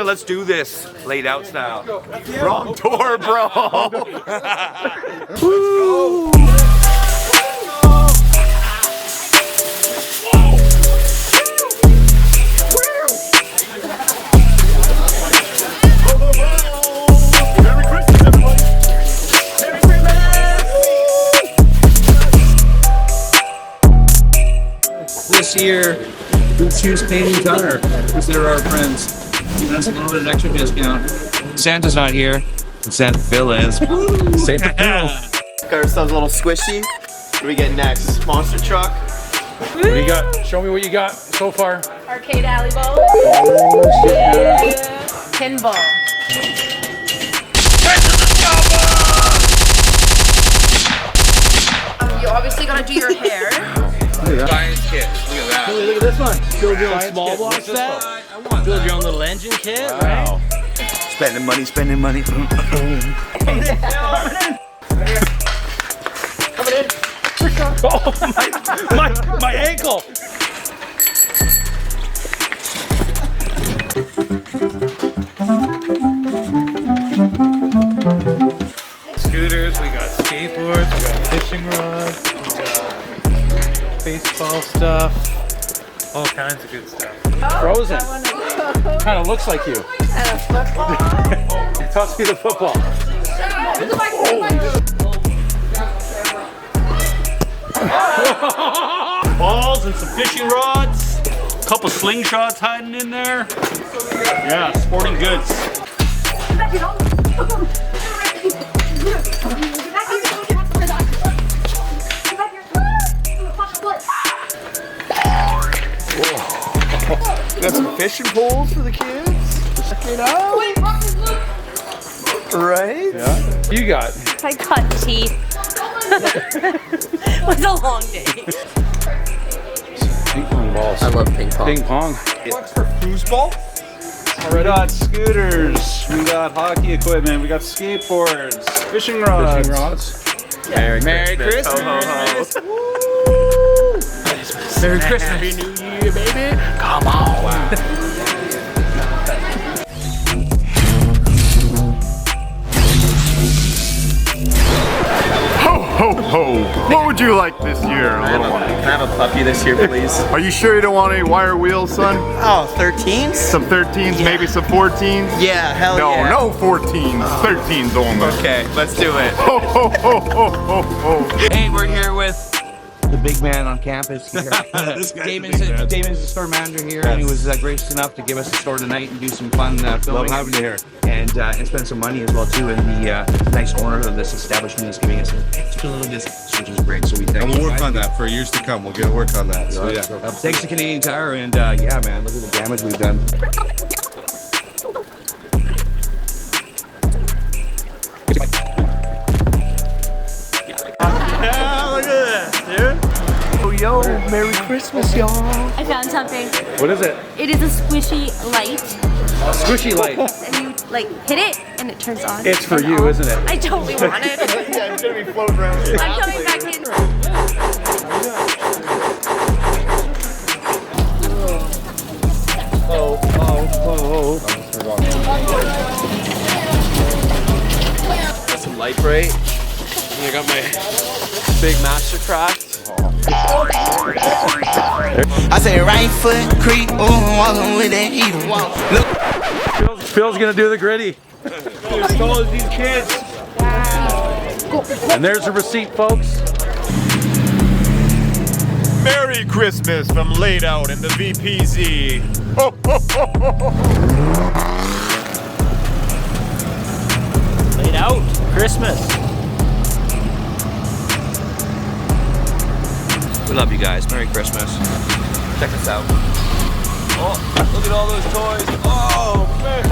Let's do this. Laid out style. Wrong door, bro. Woo. This year, we choose painting tire because they're our friends. That's a little bit of extra discount. Santa's not here. Santa Phil is. Santa Phil. Got ourselves a little squishy. What do we get next? Monster truck. What do you got? Show me what you got so far. Arcade alley ball. Pinball. You obviously gotta do your hair. Science kit. Look at that. Look at this one. Build your own small block set. Build your own little engine kit, right? Spending money, spending money. Coming in. Oh, my ankle. Scooters, we got skateboards, we got fishing rods, we got baseball stuff, all kinds of good stuff. Frozen. Kind of looks like you. And a football. Toss me the football. Balls and some fishing rods. A couple slingshots hiding in there. Yeah, sporting goods. Got some fishing poles for the kids. Check it out. Right? Yeah. You got. I got teeth. It was a long day. Ping pong balls. I love ping pong. Ping pong. What's for foosball? We got scooters, we got hockey equipment, we got skateboards, fishing rods. Merry Christmas. Ho, ho, ho. Merry Christmas. Happy New Year, baby. Come on. Ho, ho, ho. What would you like this year, little one? Can I have a puppy this year, please? Are you sure you don't want any wire wheels, son? Oh, 13s? Some 13s, maybe some 14s? Yeah, hell No, yeah. no 14s. 13s only. Okay, let's do it. Ho, ho, ho, ho, ho, ho. Hey, we're here with the big man on campus here. Damon's the store manager here, and he was gracious enough to give us a store tonight and do some fun filming. Love having you here. And spend some money as well too. And the nice owner of this establishment is giving us a extra little discount, which is great. So we thank And you we'll work guys. on that for years to come. We'll get to work on that. So yeah. Thanks to Canadian Tire, and yeah, man, look at the damage we've done. Yeah, look at this, dude. Oh, yo, Merry Christmas, y'all. I found something. What is it? It is a squishy light. A squishy light. And you like hit it and it turns on. It's for and you, off. isn't it? I totally want it. Yeah, it's gonna be floating around. I'm coming back in. Got some light bright. And I got my big Mastercraft. I say right foot creep, walking with that heater. Look. Phil's gonna do the gritty. As tall as these kids. And there's the receipt, folks. Merry Christmas from Laid Out in the VPZ. Ho, ho, ho, ho, ho. Laid out. Christmas. We love you guys. Merry Christmas. Check this out. Oh, look at all those toys. Oh, man.